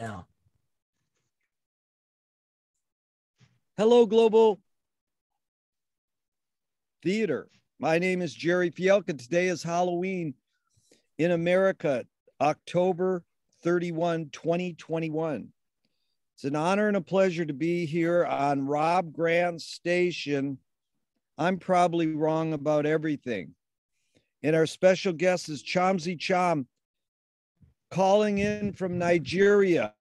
now. Hello, Global Theater. My name is Jerry Fielka. Today is Halloween in America, October 31, 2021. It's an honor and a pleasure to be here on Rob Grant's station. I'm probably wrong about everything. And our special guest is Chomzy Chom, calling in from Nigeria.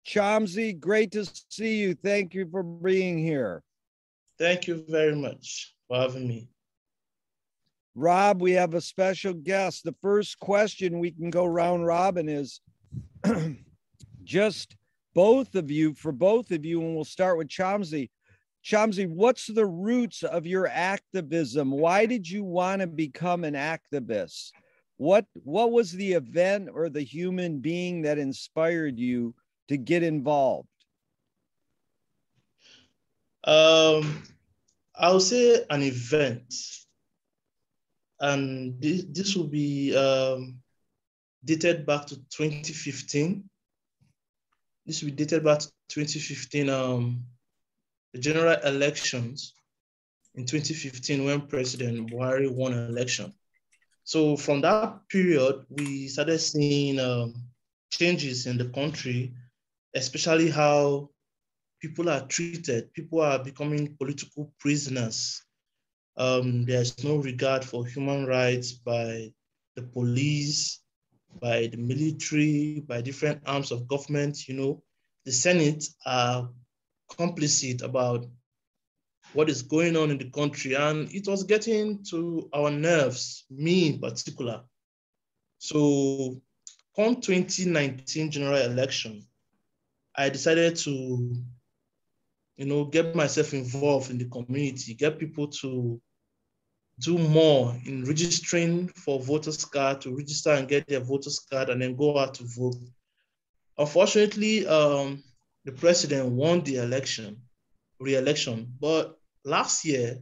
Chomzy, great to see you. Thank you for being here. Thank you very much for having me. Rob, we have a special guest. The first question we can go round robin is just both of you, and we'll start with Chomzy. Chomzy, what's the roots of your activism? Why did you want to become an activist? What was the event or the human being that inspired you to get involved? I'll say an event, and this will be dated back to 2015. This will be dated back to 2015, the general elections in 2015 when President Buhari won an election. So from that period, we started seeing changes in the country, especially how people are treated. People are becoming political prisoners. There's no regard for human rights by the police, by the military, by different arms of government. You know, the Senate are complicit about what is going on in the country, and it was getting to our nerves, me in particular. So come 2019 general election, I decided to, get myself involved in the community, get people to do more in registering for voters card, to register and get their voters card and then go out to vote. Unfortunately, the president won the re-election, but last year,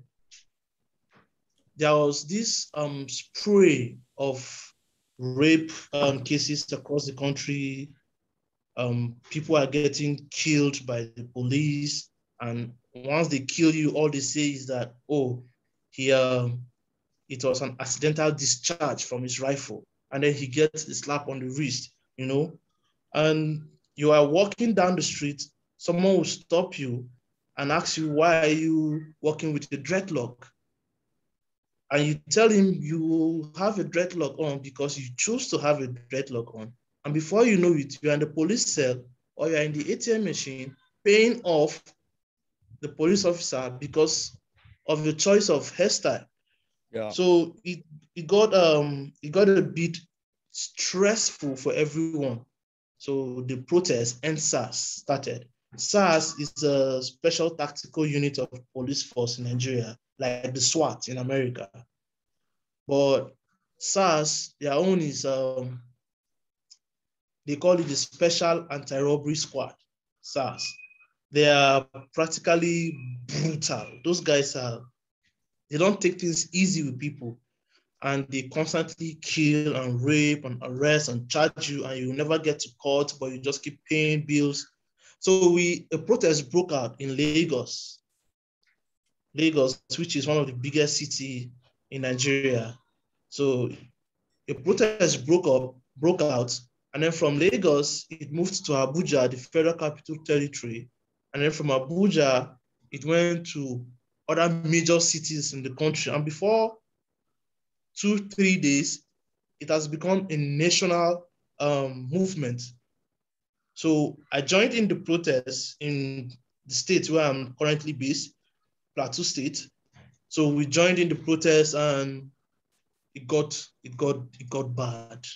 there was this spray of rape cases across the country. People are getting killed by the police. And once they kill you, all they say is that, it was an accidental discharge from his rifle. And then he gets a slap on the wrist, And you are walking down the street, someone will stop you and ask you, why are you walking with a dreadlock? And you tell him you have a dreadlock on because you choose to have a dreadlock on. And before you know it, you're in the police cell or you're in the ATM machine paying off the police officer because of the choice of hairstyle. Yeah. So it got a bit stressful for everyone. So the protest and SARS started. SARS is a special tactical unit of police force in Nigeria, like the SWAT in America. But SARS, their own is, they call it the Special Anti-Robbery Squad, SARS. They are practically brutal. Those guys they don't take things easy with people. And they constantly kill and rape and arrest and charge you, and you never get to court, but you just keep paying bills. So a protest broke out in Lagos, which is one of the biggest cities in Nigeria. So a protest broke out, and then from Lagos, it moved to Abuja, the Federal Capital Territory. And then from Abuja, it went to other major cities in the country. And before 2-3 days, it has become a national movement. So I joined in the protests in the state where I'm currently based, Plateau State. So we joined in the protests, and it got bad.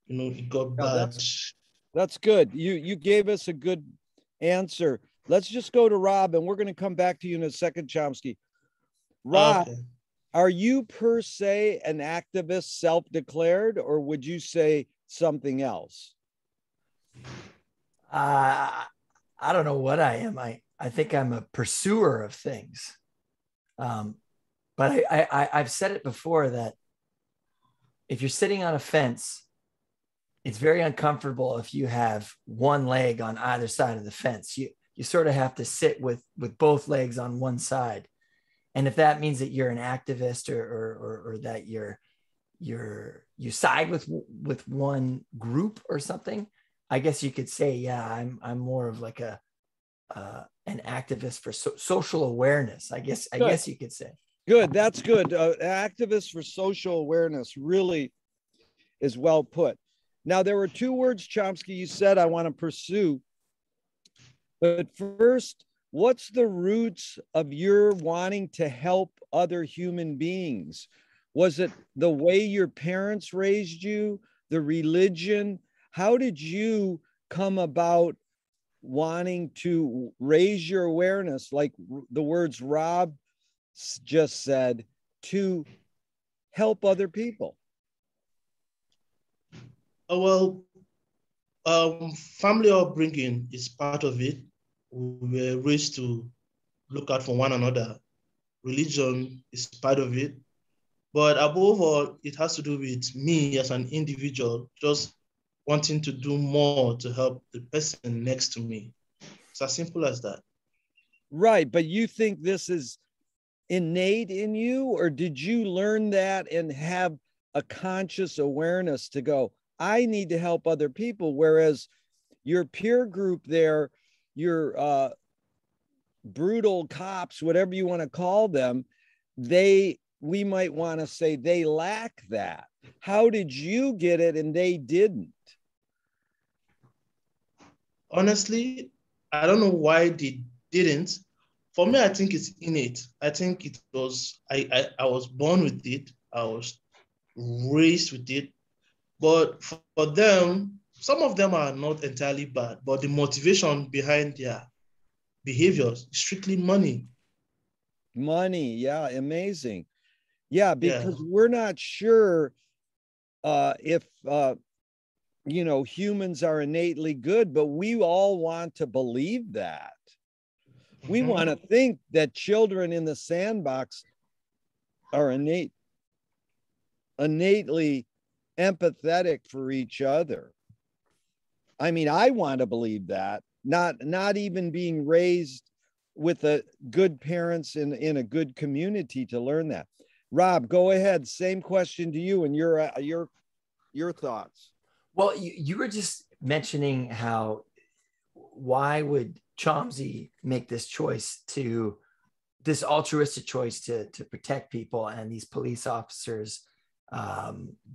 It got bad. That's good. You gave us a good answer. Let's just go to Rob, and we're going to come back to you in a second, Chomsky. Rob, okay. Are you per se an activist, self-declared, or would you say something else? I don't know what I am. I think I'm a pursuer of things. But I've said it before that if you're sitting on a fence it's very uncomfortable if you have one leg on either side of the fence. You sort of have to sit with both legs on one side. And if that means that you're an activist or that you side with one group or something, I guess you could say, yeah, I'm more of like an activist for social awareness. I guess you could say. Good. That's good. Activist for social awareness really is well put. Now, there were two words, Chomsky, you said I want to pursue. But first, what's the roots of your wanting to help other human beings? Was it the way your parents raised you, the religion? How did you come about wanting to raise your awareness, like the words Rob just said, to help other people? Well, family upbringing is part of it. We were raised to look out for one another. Religion is part of it. But above all, it has to do with me as an individual, just wanting to do more to help the person next to me. It's as simple as that. Right. But you think this is innate in you, or did you learn that and have a conscious awareness to go, I need to help other people? Whereas your peer group there, your brutal cops, whatever you want to call them, we might want to say they lack that. How did you get it and they didn't? Honestly, I don't know why they didn't. For me, I think it's innate. I think it was, I was born with it. I was raised with it. But for them, some of them are not entirely bad, but the motivation behind their behaviors is strictly money. Money, yeah, amazing. Yeah, because Yeah. we're not sure if humans are innately good, but we all want to believe that. We want to think that children in the sandbox are innately empathetic for each other. I mean, I want to believe that, not even being raised with a good parents in a good community to learn that. Rob, go ahead. Same question to you and your thoughts. Well, you were just mentioning why would Chomzy make this altruistic choice to protect people, and these police officers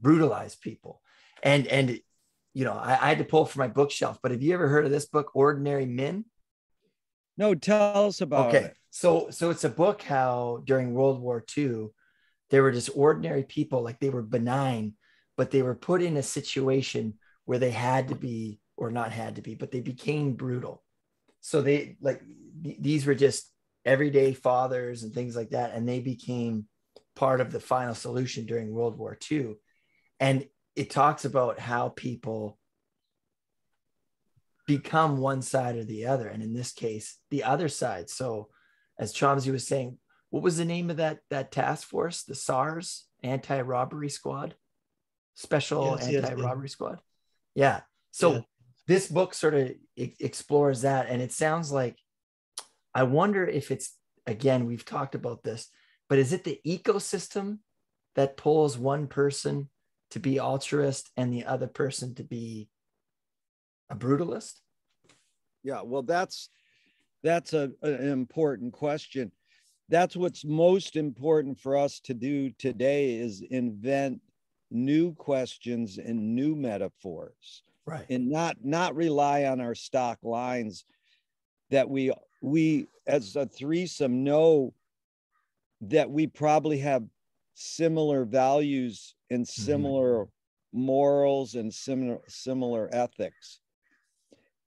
brutalize people. And I had to pull from my bookshelf, but have you ever heard of this book, Ordinary Men? No, tell us about it. So it's a book how during World War II, they were just ordinary people, like they were benign, but they were put in a situation where they had to be, or not had to be, but they became brutal. So these were just everyday fathers and things like that. And they became part of the final solution during World War II. And it talks about how people become one side or the other. And in this case, the other side. So as Chomsky was saying, what was the name of that task force? The SARS anti-robbery squad, special anti-robbery squad. Yeah. So this book sort of explores that. And it sounds like, I wonder if it's, again, we've talked about this, but is it the ecosystem that pulls one person to be altruist and the other person to be a brutalist? Yeah, well, that's an important question. That's what's most important for us to do today, is invent new questions and new metaphors, right? And not rely on our stock lines that we as a threesome know that we probably have similar values and similar morals and similar ethics.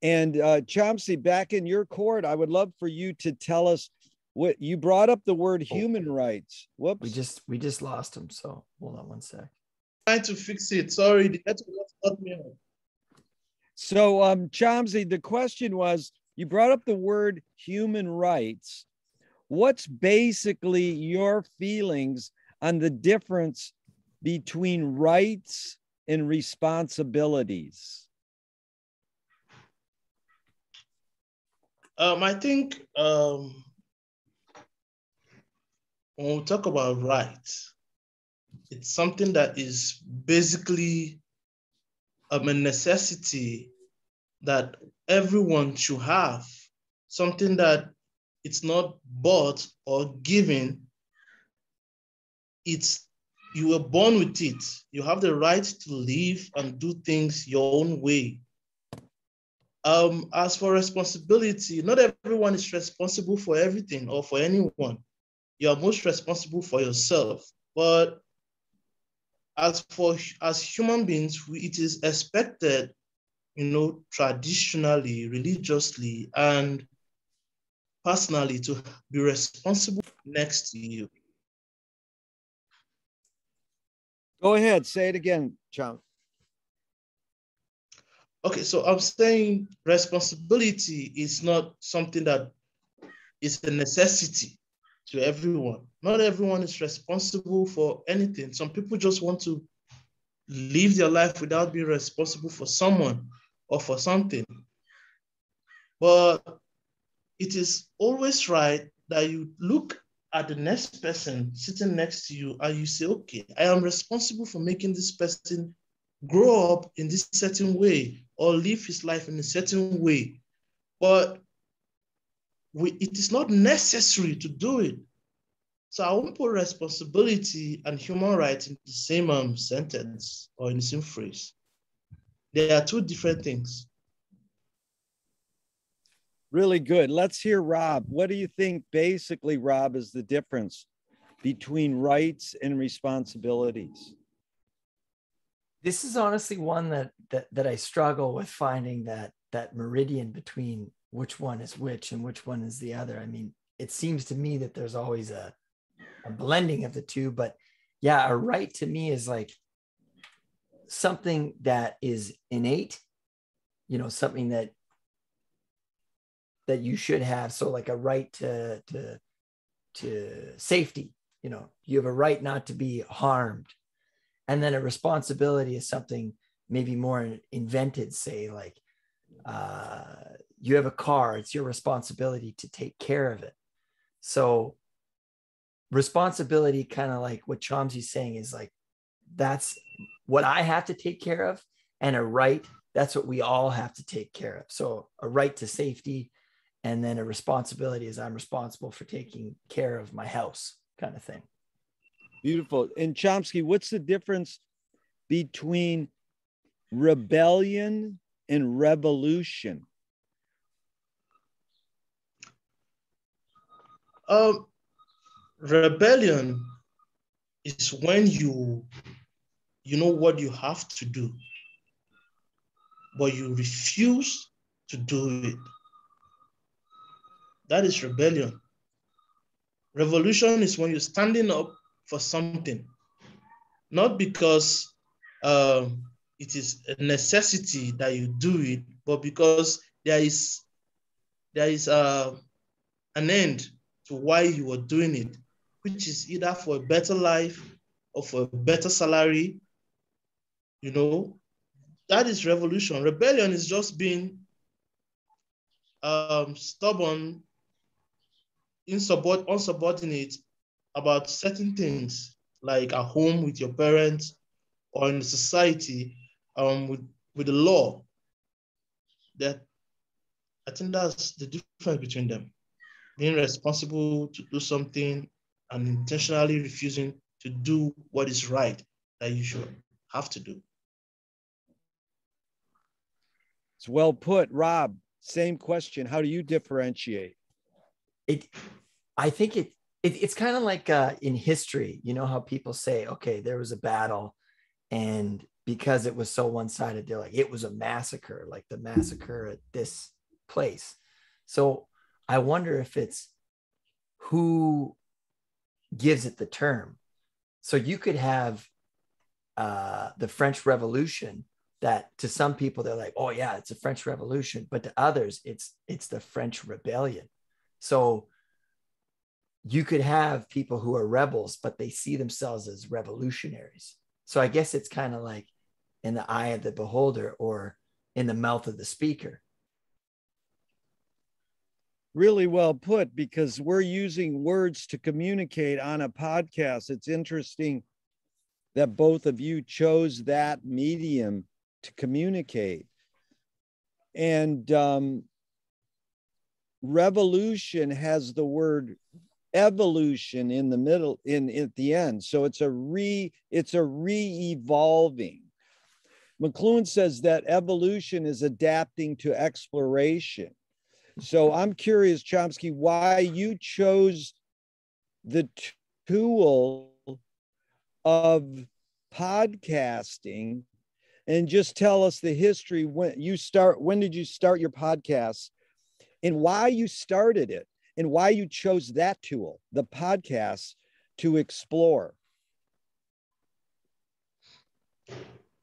And Chomsky, back in your court, I would love for you to tell us what you brought up, the word human rights. Whoops. We just lost him. So hold on one sec. Trying to fix it. Sorry, the network cut me off. So Chomsky, the question was, you brought up the word human rights. What's basically your feelings on the difference between rights and responsibilities? I think when we talk about rights, it's something that is basically a necessity that everyone should have, something that it's not bought or given. It's you were born with it. You have the right to live and do things your own way. As for responsibility, not everyone is responsible for everything or for anyone. You are most responsible for yourself. But as human beings, it is expected, traditionally, religiously, and personally to be responsible next to you. Go ahead, say it again, Chom. Okay, so I'm saying responsibility is not something that is a necessity to everyone. Not everyone is responsible for anything. Some people just want to live their life without being responsible for someone or for something. But it is always right that you look at the next person sitting next to you and you say, okay, I am responsible for making this person grow up in this certain way or live his life in a certain way. But it is not necessary to do it. So I won't put responsibility and human rights in the same sentence or in the same phrase. They are two different things. Really good. Let's hear Rob. What do you think, basically, Rob, is the difference between rights and responsibilities? This is honestly one that I struggle with finding that meridian between which one is which and which one is the other. I mean, it seems to me that there's always a blending of the two, but yeah, a right to me is like something that is innate, something that you should have. So like a right to safety, you have a right not to be harmed. And then a responsibility is something maybe more invented, say like you have a car, it's your responsibility to take care of it. So responsibility, kind of like what Chomzy's saying, is like, that's what I have to take care of. And a right, that's what we all have to take care of. So a right to safety, and then a responsibility is I'm responsible for taking care of my house, kind of thing. Beautiful. And Chomsky, what's the difference between rebellion and revolution? Rebellion is when you know what you have to do, but you refuse to do it. That is rebellion. Revolution is when you're standing up for something, not because it is a necessity that you do it, but because there is an end to why you are doing it, which is either for a better life or for a better salary. That is revolution. Rebellion is just being stubborn, unsubordinate about certain things, like at home with your parents or in society, with the law. That I think that's the difference between them. Being responsible to do something and intentionally refusing to do what is right that you should have to do. It's well put. Rob, same question. How do you differentiate? I think it's kind of like in history, how people say, okay, there was a battle, and because it was so one-sided, they're like, it was a massacre, like the massacre at this place. So I wonder if it's who gives it the term. So you could have the French Revolution, that to some people they're like, oh yeah, it's a French Revolution, but to others it's the French Rebellion. So you could have people who are rebels, but they see themselves as revolutionaries. So I guess it's kind of like in the eye of the beholder or in the mouth of the speaker. Really well put, because we're using words to communicate on a podcast. It's interesting that both of you chose that medium to communicate. And revolution has the word evolution in the middle, at the end. So it's a re-evolving. McLuhan says that evolution is adapting to exploration. So I'm curious, Chomsky, why you chose the tool of podcasting, and just tell us the history. When did you start your podcast, and why you started it, and why you chose that tool, the podcast, to explore?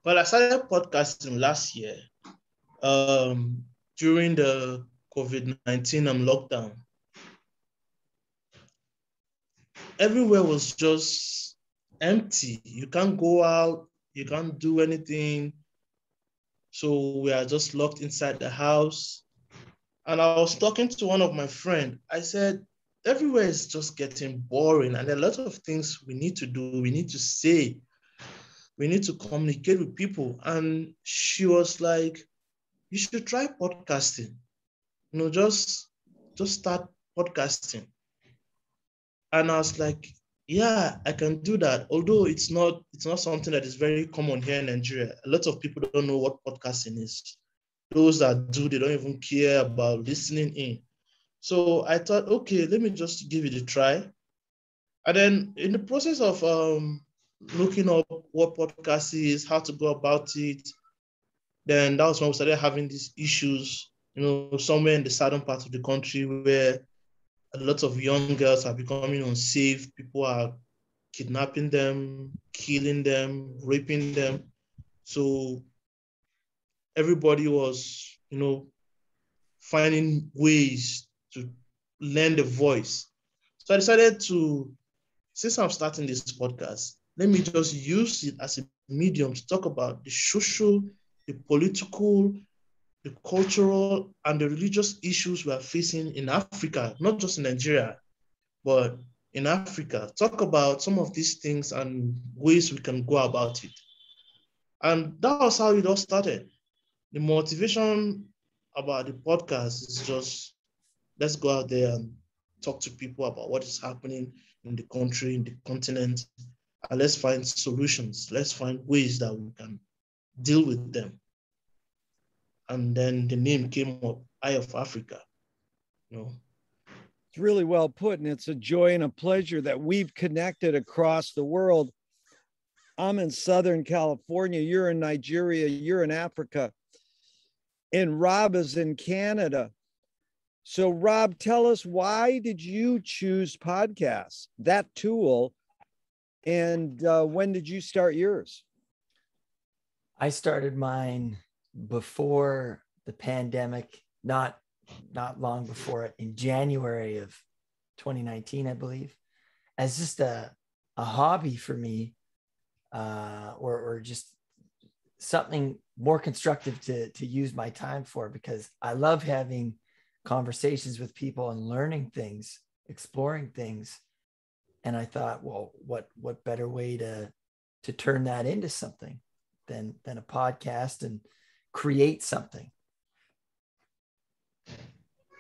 Well, I started podcasting last year during the COVID-19 lockdown. Everywhere was just empty. You can't go out, you can't do anything. So we are just locked inside the house. And I was talking to one of my friends. I said, everywhere is just getting boring, and there are a lot of things we need to do, we need to say, we need to communicate with people. And she was like, you should try podcasting. Just start podcasting. And I was like, yeah, I can do that. Although it's not something that is very common here in Nigeria. A lot of people don't know what podcasting is. Those that do, they don't even care about listening in. So I thought, okay, let me just give it a try. And then in the process of looking up what podcast is, how to go about it, then that was when we started having these issues, somewhere in the southern part of the country where a lot of young girls are becoming unsafe. People are kidnapping them, killing them, raping them. So everybody was, finding ways to lend a voice. So I decided to, since I'm starting this podcast, let me just use it as a medium to talk about the social, the political, the cultural, and the religious issues we are facing in Africa, not just in Nigeria, but in Africa. Talk about some of these things and ways we can go about it. And that was how it all started. The motivation about the podcast is just, let's go out there and talk to people about what is happening in the country, in the continent, and let's find solutions. Let's find ways that we can deal with them. And then the name came up, Eye of Africa. It's really well put, and it's a joy and a pleasure that we've connected across the world. I'm in Southern California, you're in Nigeria, you're in Africa, and Rob is in Canada. So Rob, tell us, why did you choose podcasts, that tool, and when did you start yours? I started mine before the pandemic, not long before it, in January of 2019, I believe, as just a hobby for me, or just something more constructive to use my time for, because I love having conversations with people and learning things, exploring things. And I thought, well, what better way to turn that into something than a podcast and create something.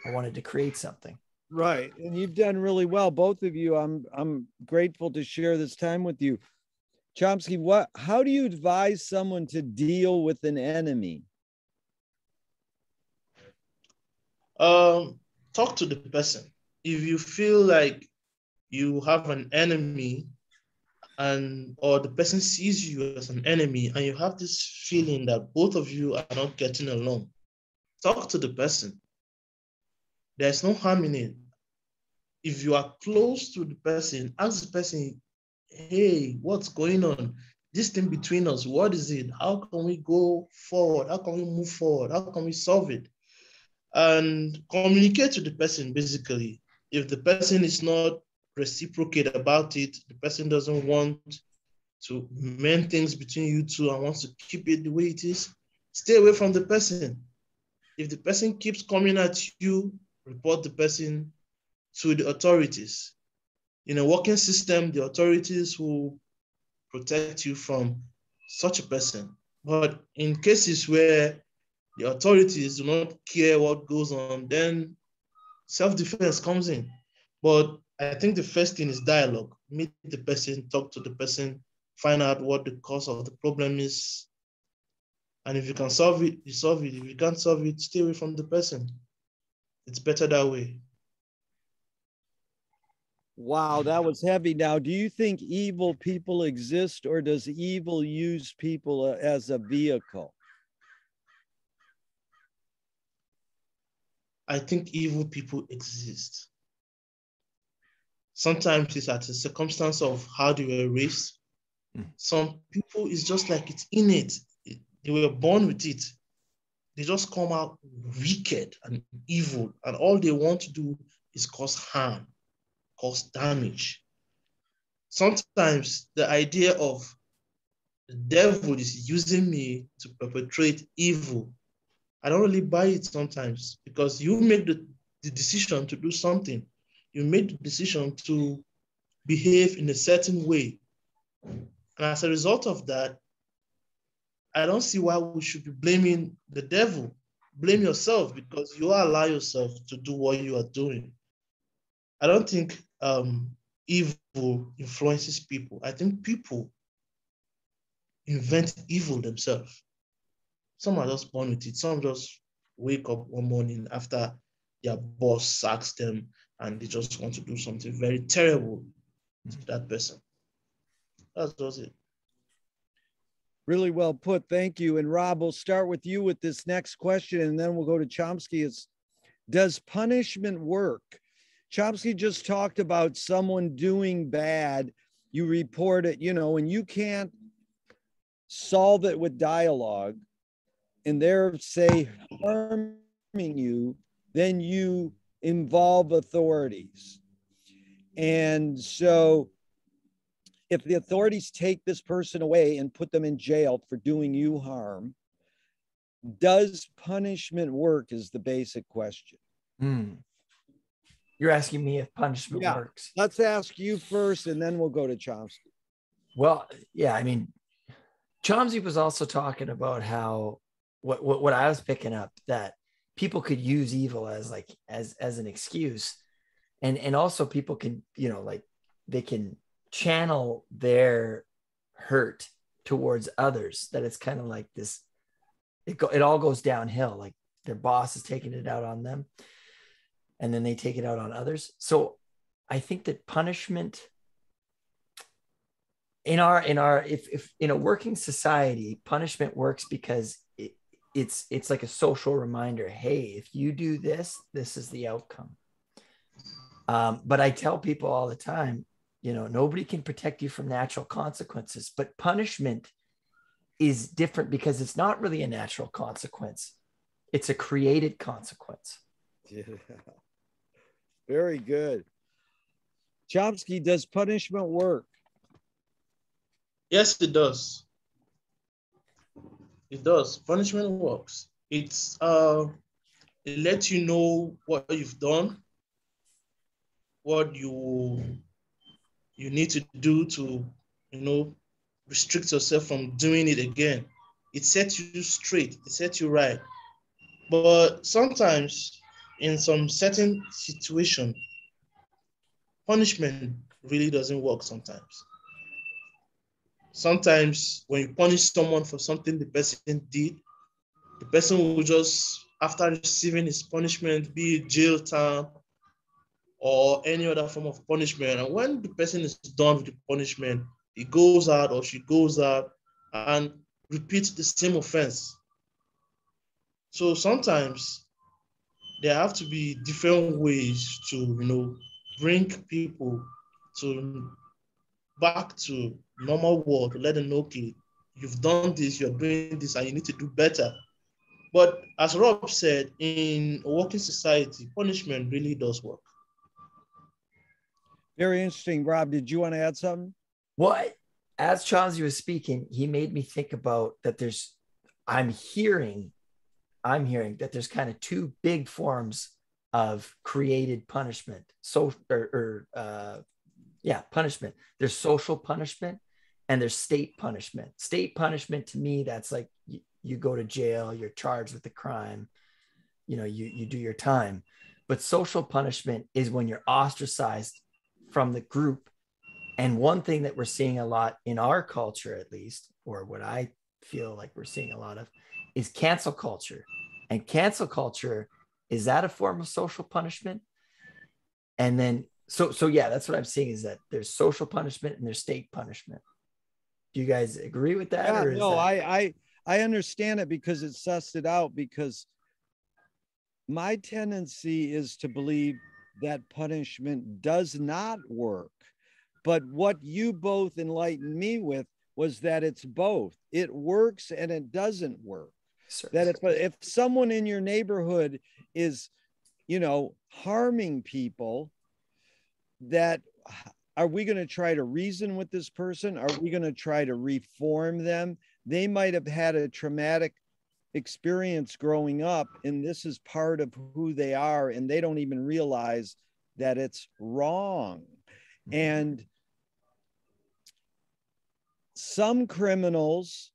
I wanted to create something. Right. And you've done really well, both of you. I'm grateful to share this time with you. Chomsky, how do you advise someone to deal with an enemy? Talk to the person. If you feel like you have an enemy, or the person sees you as an enemy, and you have this feeling that both of you are not getting along, talk to the person. There's no harm in it. If you are close to the person, ask the person, hey, what's going on? This thing between us, what is it? How can we go forward? How can we move forward? How can we solve it? And communicate to the person, basically. If the person is not reciprocate about it, the person doesn't want to mend things between you two and wants to keep it the way it is, stay away from the person. If the person keeps coming at you, report the person to the authorities. In a working system, the authorities will protect you from such a person. But in cases where the authorities do not care what goes on, then self-defense comes in. But I think the first thing is dialogue. Meet the person, talk to the person, find out what the cause of the problem is. And if you can solve it, you solve it. If you can't solve it, stay away from the person. It's better that way. Wow, that was heavy. Now, do you think evil people exist, or does evil use people as a vehicle? I think evil people exist. Sometimes it's at a circumstance of how they were raised. Some people, it's just like it's innate. They were born with it. They just come out wicked and evil, and all they want to do is cause harm, cause damage. Sometimes the idea of the devil is using me to perpetrate evil, I don't really buy it sometimes, because you make the decision to do something. You make the decision to behave in a certain way. And as a result of that, I don't see why we should be blaming the devil. Blame yourself, because you allow yourself to do what you are doing. I don't think evil influences people. I think people invent evil themselves. Some are just born with it. Some just wake up one morning after their boss sacks them and they just want to do something very terrible to that person. That's just it. Really well put. Thank you. And Rob, we'll start with you with this next question, and then we'll go to Chomsky. It's, does punishment work? Chomsky just talked about someone doing bad. You report it, and you can't solve it with dialogue, and they're, say, harming you, then you involve authorities. And so if the authorities take this person away and put them in jail for doing you harm, does punishment work is the basic question. You're asking me if punishment works. Let's ask you first, and then we'll go to Chomsky. Well, yeah, I mean, Chomsky was also talking about how what I was picking up, that people could use evil as an excuse, and also people can, they can channel their hurt towards others, that it's kind of like this, it all goes downhill, like their boss is taking it out on them and then they take it out on others. So I think that punishment if in a working society, punishment works because it's like a social reminder. Hey, if you do this, this is the outcome. But I tell people all the time, nobody can protect you from natural consequences, but punishment is different because it's not really a natural consequence. It's a created consequence. Yeah. Very good. Chomsky, does punishment work? Yes, it does. It does. Punishment works. It lets you know what you've done, what you need to do to, restrict yourself from doing it again. It sets you straight. It sets you right. But sometimes, in some certain situation, punishment really doesn't work sometimes. Sometimes when you punish someone for something the person did, the person will just, after receiving his punishment, be it jail time or any other form of punishment, and when the person is done with the punishment, he goes out or she goes out and repeats the same offense. So sometimes there have to be different ways to, bring people back to normal world, to let them know, okay, you've done this, you're doing this, and you need to do better. But as Rob said, in a working society, punishment really does work. Very interesting. Rob, did you want to add something? Well, as Chomsky was speaking, he made me think about that I'm hearing that there's kind of two big forms of created punishment. Punishment. There's social punishment and there's state punishment. State punishment to me, that's like you go to jail, you're charged with a crime, you do your time. But social punishment is when you're ostracized from the group. And one thing that we're seeing a lot in our culture, at least, or what I feel like we're seeing a lot of, is cancel culture. And cancel culture, is that a form of social punishment? And then, so yeah, that's what I'm seeing, is that there's social punishment and there's state punishment. Do you guys agree with that? Yeah, or is no, that... I understand it because it sussed it out, because my tendency is to believe that punishment does not work. But what you both enlightened me with was that it's both. It works and it doesn't work. That if someone in your neighborhood is, harming people, that are we going to try to reason with this person? Are we going to try to reform them? They might have had a traumatic experience growing up, and this is part of who they are, and they don't even realize that it's wrong. And some criminals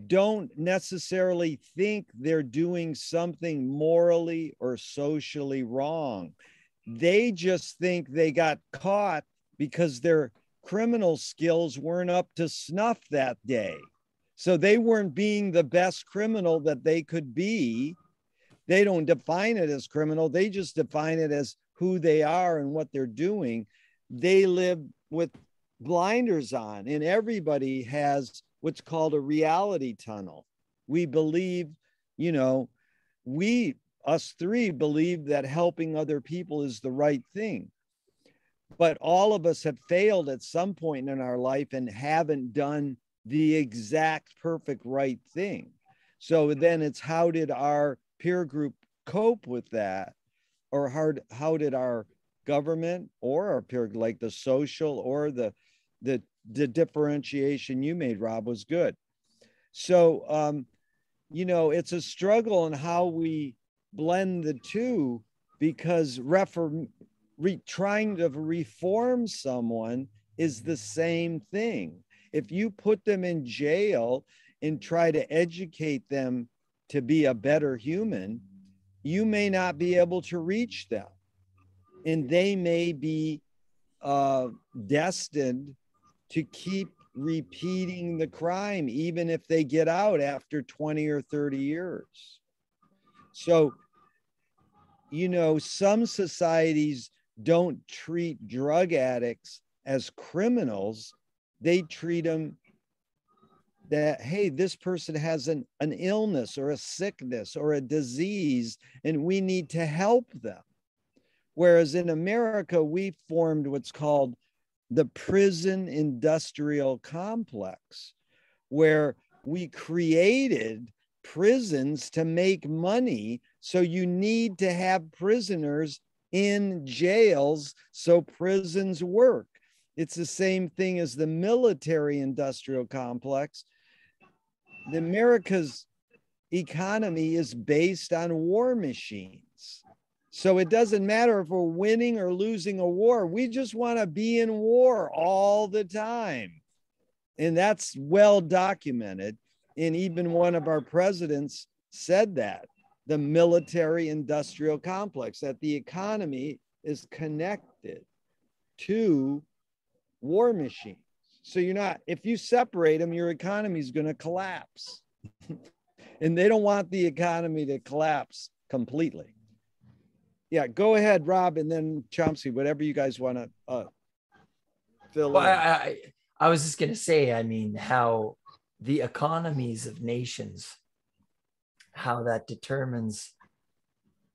don't necessarily think they're doing something morally or socially wrong. They just think they got caught because their criminal skills weren't up to snuff that day. So they weren't being the best criminal that they could be. They don't define it as criminal. They just define it as who they are and what they're doing. They live with blinders on, and everybody has what's called a reality tunnel. We believe, us three believe that helping other people is the right thing. But all of us have failed at some point in our life and haven't done the exact perfect right thing. So then it's, how did our peer group cope with that? Or how did our government or our peer, like the social or the differentiation you made, Rob, was good. So, it's a struggle in how we blend the two, because trying to reform someone is the same thing. If you put them in jail and try to educate them to be a better human, you may not be able to reach them. And they may be destined to keep repeating the crime, even if they get out after 20 or 30 years. So, some societies don't treat drug addicts as criminals. They treat them that, hey, this person has an illness or a sickness or a disease, and we need to help them. Whereas in America, we formed what's called the prison industrial complex, where we created prisons to make money. So you need to have prisoners in jails so prisons work. It's the same thing as the military industrial complex. The America's economy is based on war machines. So it doesn't matter if we're winning or losing a war. We just want to be in war all the time. And that's well documented. And even one of our presidents said that, the military industrial complex, that the economy is connected to war machines. So if you separate them, your economy is going to collapse. And they don't want the economy to collapse completely. Yeah, go ahead, Rob, and then Chomsky, whatever you guys want to fill in. I was just going to say, how the economies of nations, how that determines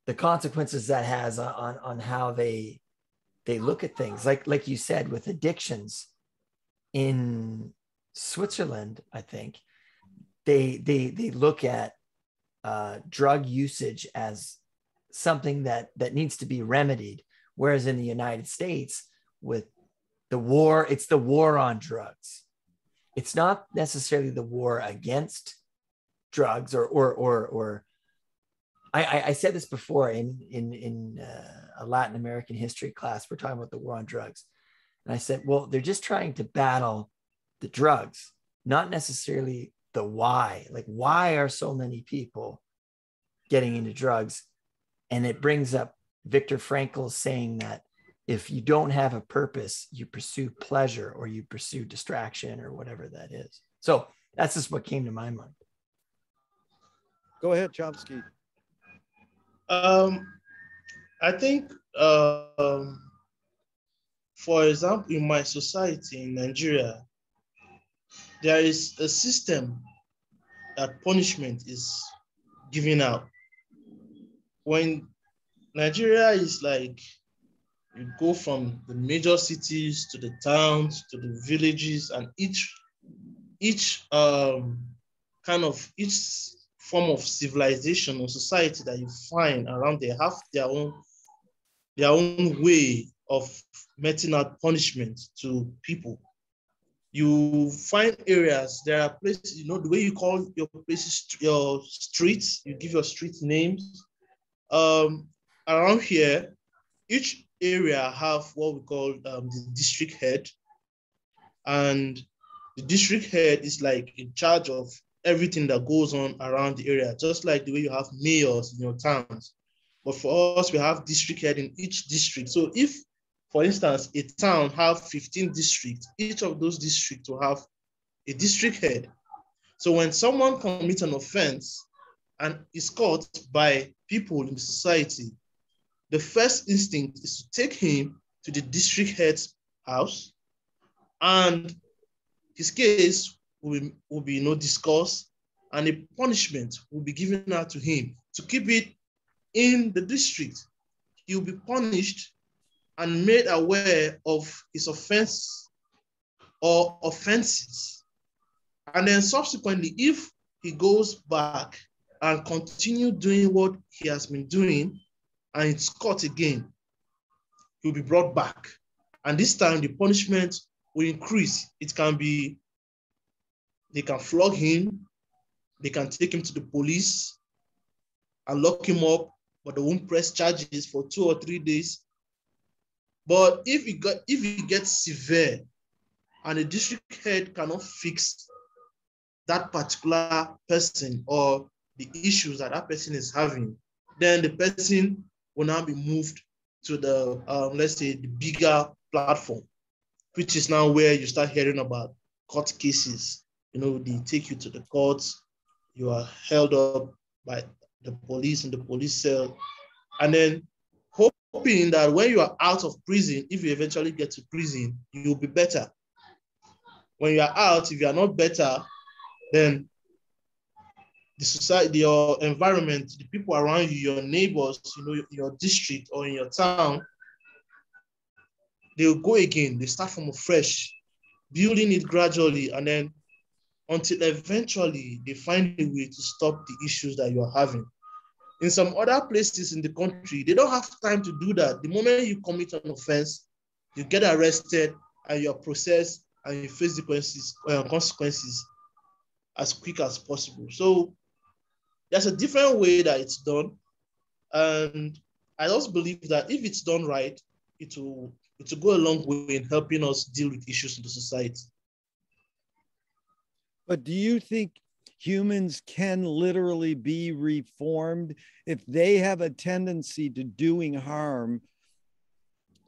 the consequences that has on how they look at things. Like you said, with addictions in Switzerland, I think they look at drug usage as something that needs to be remedied, whereas in the United States, with it's the war on drugs. It's not necessarily the war against drugs or I said this before in a Latin American history class. We're talking about the war on drugs. And I said, well, they're just trying to battle the drugs, not necessarily the why. Like, why are so many people getting into drugs? And it brings up Viktor Frankl saying that if you don't have a purpose, you pursue pleasure or you pursue distraction or whatever that is. So that's just what came to my mind. Go ahead, Chomsky. I think, for example, in my society in Nigeria, there is a system that punishment is given out. When Nigeria is like, you go from the major cities to the towns to the villages, and each form of civilization or society that you find around, they have their own way of meting out punishment to people. You find areas, there are places, the way you call your places, your streets, you give your street names. Around here, each area have what we call the district head. And the district head is like in charge of everything that goes on around the area, just like the way you have mayors in your towns. But for us, we have district head in each district. So if, for instance, a town have 15 districts, each of those districts will have a district head. So when someone commits an offense and is caught by people in the society, the first instinct is to take him to the district head's house, and his case will be discussed, and a punishment will be given out to him to keep it in the district. He will be punished and made aware of his offense or offenses. And then subsequently, if he goes back and continue doing what he has been doing and it's caught again, he'll be brought back. And this time the punishment will increase. It can be, they can flog him, they can take him to the police and lock him up, but they won't press charges for 2 or 3 days. But if it gets severe and the district head cannot fix that particular person or the issues that that person is having, then the person will now be moved to the, let's say, the bigger platform, which is now where you start hearing about court cases. They take you to the courts, you are held up by the police in the police cell, and then hoping that when you are out of prison, if you eventually get to prison, you'll be better. When you are out, if you are not better, then the society, your environment, the people around you, your neighbors, your district or in your town, they'll go again. They start from fresh, building it gradually, and then until eventually they find a way to stop the issues that you're having. In some other places in the country, they don't have time to do that. The moment you commit an offense, you get arrested and you're processed and you face the consequences as quick as possible. So there's a different way that it's done. And I also believe that if it's done right, it will go a long way in helping us deal with issues in the society. But do you think humans can literally be reformed if they have a tendency to doing harm?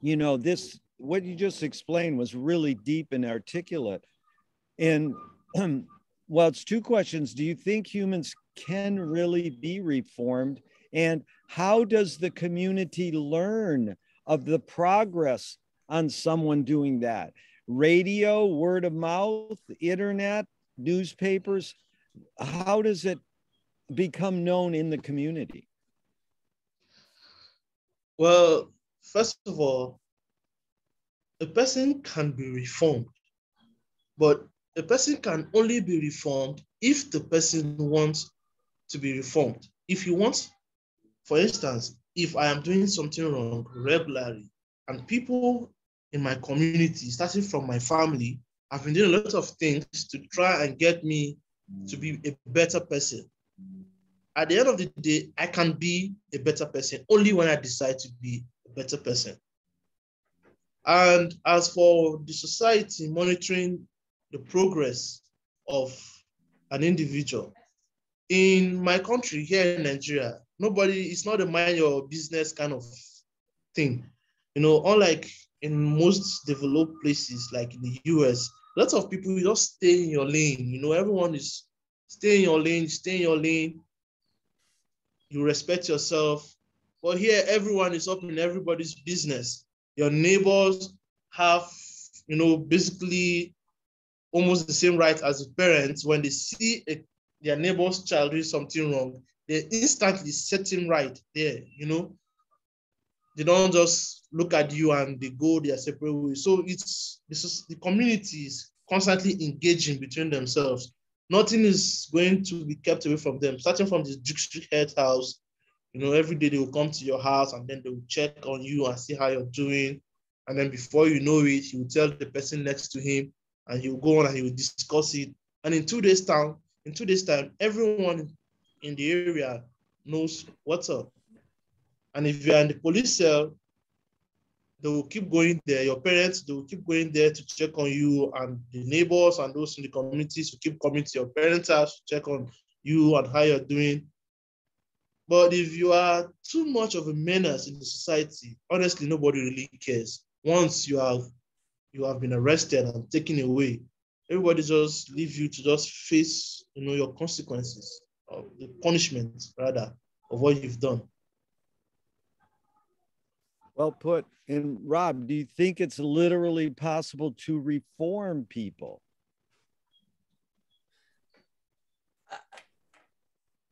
This, what you just explained was really deep and articulate. And well, it's 2 questions. Do you think humans can really be reformed? And how does the community learn of the progress on someone doing that? Radio, word of mouth, internet, newspapers? How does it become known in the community? Well, first of all, a person can be reformed, but a person can only be reformed if the person wants to be reformed. If you want, for instance, if I am doing something wrong regularly and people in my community, starting from my family. I've been doing a lot of things to try and get me to be a better person. At the end of the day, I can be a better person only when I decide to be a better person. And as for the society monitoring the progress of an individual, in my country here in Nigeria, it's not a mind your business kind of thing. Unlike in most developed places like in the US, lots of people just stay in your lane. Everyone is stay in your lane, stay in your lane. You respect yourself. But here, everyone is up in everybody's business. Your neighbors have, basically almost the same right as the parents. When they see their neighbor's child doing something wrong, they instantly set him right there. They don't just look at you and they go their separate ways. So the community is constantly engaging between themselves. Nothing is going to be kept away from them. Starting from the district head house, every day they will come to your house and then they will check on you and see how you're doing. And then before you know it, he will tell the person next to him and he will go on and he will discuss it. And in 2 days time, everyone in the area knows what's up. And if you're in the police cell, they will keep going there. Your parents, they will keep going there to check on you, and the neighbors and those in the communities will keep coming to your parents' house to check on you and how you're doing. But if you are too much of a menace in the society, honestly, nobody really cares. Once you have been arrested and taken away, everybody just leaves you to just face, your consequences, or the punishment rather of what you've done. Well put. And Rob, do you think it's literally possible to reform people?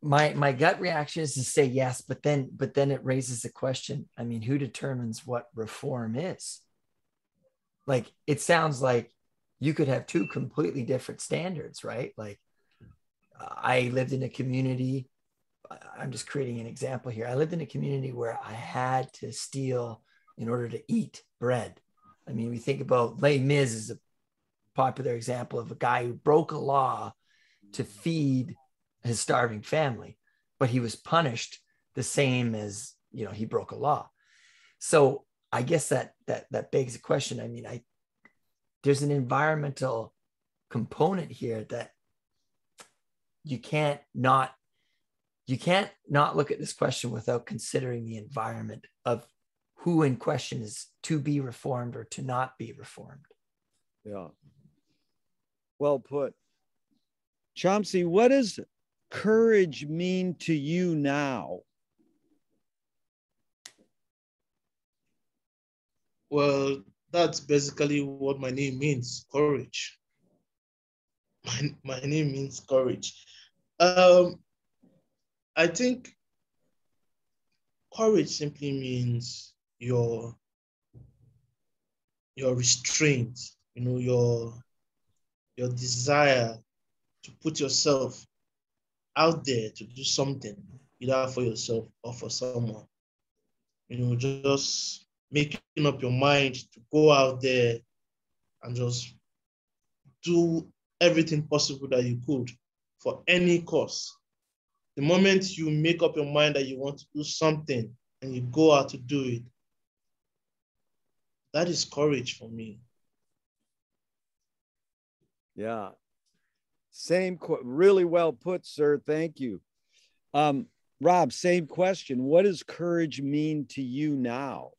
My gut reaction is to say yes, but then it raises the question. I mean, who determines what reform is? Like, it sounds like you could have two completely different standards, right? Like, I lived in a community. I'm just creating an example here. I lived in a community where I had to steal in order to eat bread. I mean, we think about Les Mis as a popular example of a guy who broke a law to feed his starving family, but he was punished the same as, he broke a law. So I guess that begs the question. I mean, there's an environmental component here that you can't not look at this question without considering the environment of who in question is to be reformed or to not be reformed. Yeah. Well put. Chomzy, what does courage mean to you now? Well, that's basically what my name means, courage. My name means courage. I think courage simply means your restraint, your desire to put yourself out there to do something, either for yourself or for someone. Just making up your mind to go out there and just do everything possible that you could for any cause. The moment you make up your mind that you want to do something and you go out to do it, that is courage for me. Yeah. Really well put, sir. Thank you. Rob, same question. What does courage mean to you now?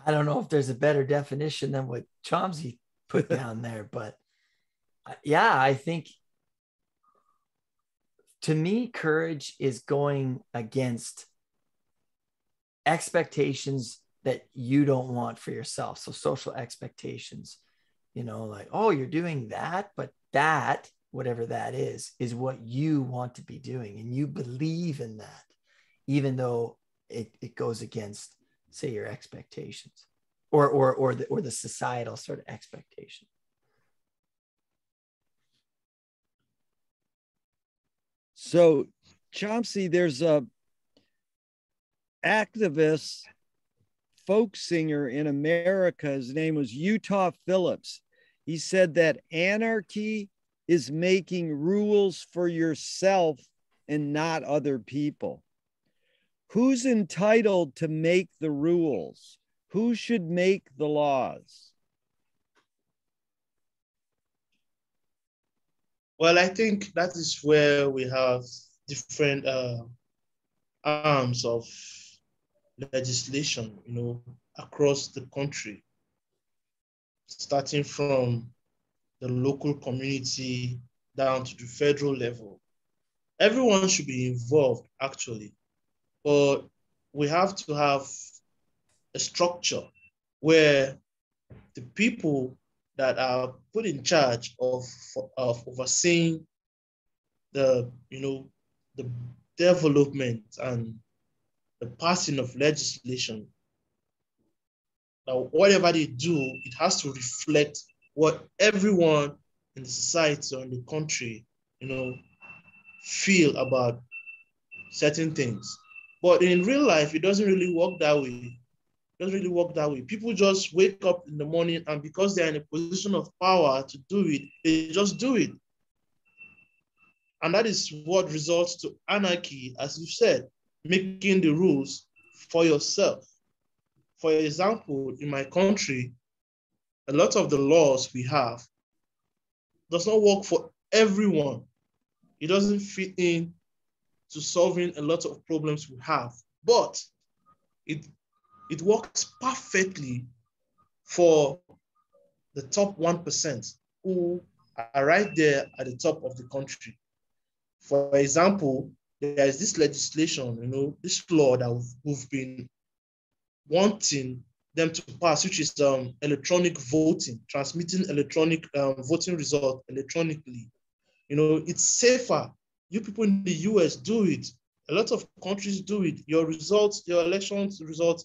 I don't know if there's a better definition than what Chomzy put down there, but yeah, I think to me, courage is going against expectations that you don't want for yourself. So social expectations, like, oh, you're doing that, but that, whatever that is what you want to be doing. And you believe in that, even though it goes against, say, your expectations or the societal sort of expectation. So, Chomzy, there's activists folk singer in America. His name was Utah Phillips. He said that anarchy is making rules for yourself and not other people. Who's entitled to make the rules? Who should make the laws? Well, I think that is where we have different arms of legislation, across the country, starting from the local community down to the federal level. Everyone should be involved, actually, but we have to have a structure where the people that are put in charge of overseeing the development and the passing of legislation, that whatever they do, it has to reflect what everyone in the society or in the country, feel about certain things. But in real life, it doesn't really work that way. It doesn't really work that way. People just wake up in the morning, and because they're in a position of power to do it, they just do it. And that is what results to anarchy, as you said, making the rules for yourself. For example, in my country, a lot of the laws we have does not work for everyone. It doesn't fit in to solving a lot of problems we have, but it works perfectly for the top 1% who are right there at the top of the country. For example, there is this legislation, this law that we've been wanting them to pass, which is electronic voting, transmitting electronic voting results electronically. It's safer. You people in the US do it. A lot of countries do it. Your results, your elections results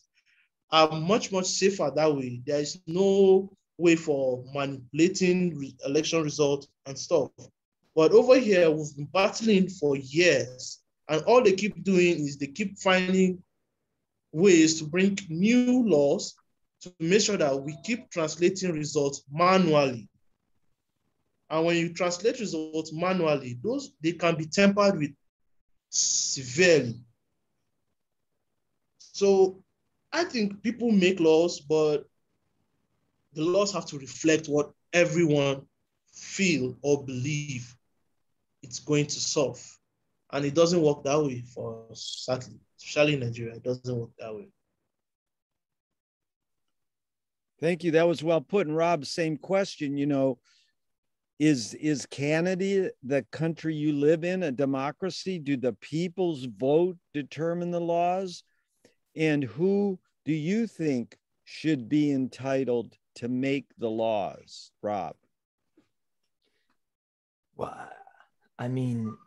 are much, much safer that way. There is no way for manipulating election results and stuff. But over here, we've been battling for years, and all they keep doing is they keep finding ways to bring new laws to make sure that we keep translating results manually. And when you translate results manually, they can be tampered with severely. So I think people make laws, but the laws have to reflect what everyone feel or believe it's going to solve. And it doesn't work that way for us, sadly, especially in Nigeria. It doesn't work that way. Thank you. That was well put. And Rob, same question, is Canada, the country you live in, a democracy? Do the people's vote determine the laws? And who do you think should be entitled to make the laws, Rob? Well, I mean,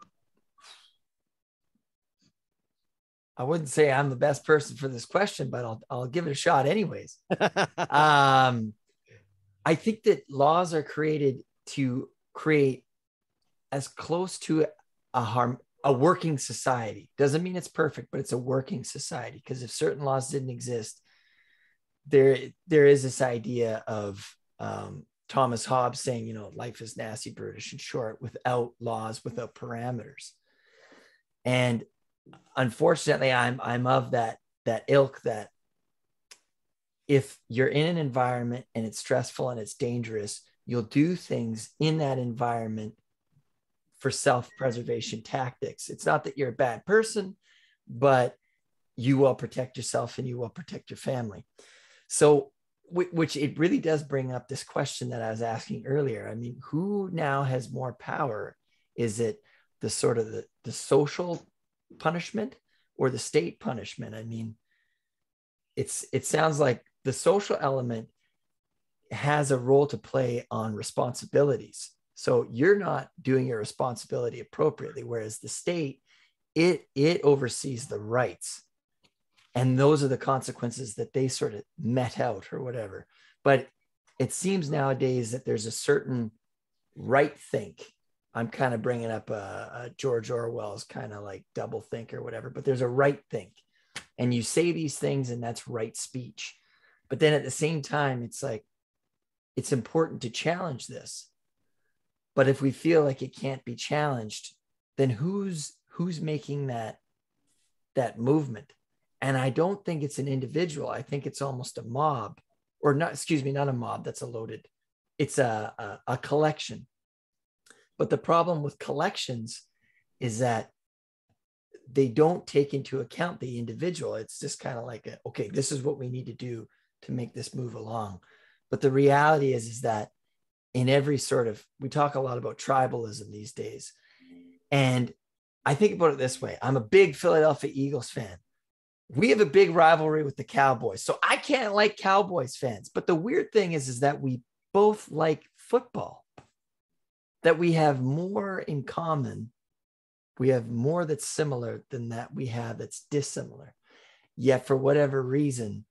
I wouldn't say I'm the best person for this question, but I'll give it a shot anyways. I think that laws are created to create as close to a working society. Doesn't mean it's perfect, but it's a working society. Because if certain laws didn't exist, there is this idea of Thomas Hobbes saying, life is nasty, brutish, and short, without laws, without parameters. And unfortunately, I'm of that ilk that if you're in an environment and it's stressful and it's dangerous, you'll do things in that environment for self-preservation tactics. It's not that you're a bad person, but you will protect yourself and you will protect your family. So, which it really does bring up this question that I was asking earlier. I mean, who now has more power? Is it the sort of the social punishment or the state punishment? I mean, it sounds like the social element has a role to play on responsibilities. So you're not doing your responsibility appropriately, whereas the state, it oversees the rights. And those are the consequences that they sort of met out or whatever. But it seems nowadays that there's a certain right think. I'm kind of bringing up a George Orwell's kind of like double think or whatever, but there's a right think. And you say these things and that's right speech. But then at the same time, it's like, it's important to challenge this. But if we feel like it can't be challenged, then who's making that movement? And I don't think it's an individual. I think it's almost a mob, or not, excuse me, not a mob. That's a loaded. It's a collection. But the problem with collections is that they don't take into account the individual. It's just kind of like, okay, this is what we need to do to make this move along. But the reality is that in every sort of, we talk a lot about tribalism these days. And I think about it this way. I'm a big Philadelphia Eagles fan. We have a big rivalry with the Cowboys. So I can't like Cowboys fans. But the weird thing is that we both like football, that we have more in common. We have more that's similar than that we have that's dissimilar. Yet for whatever reason,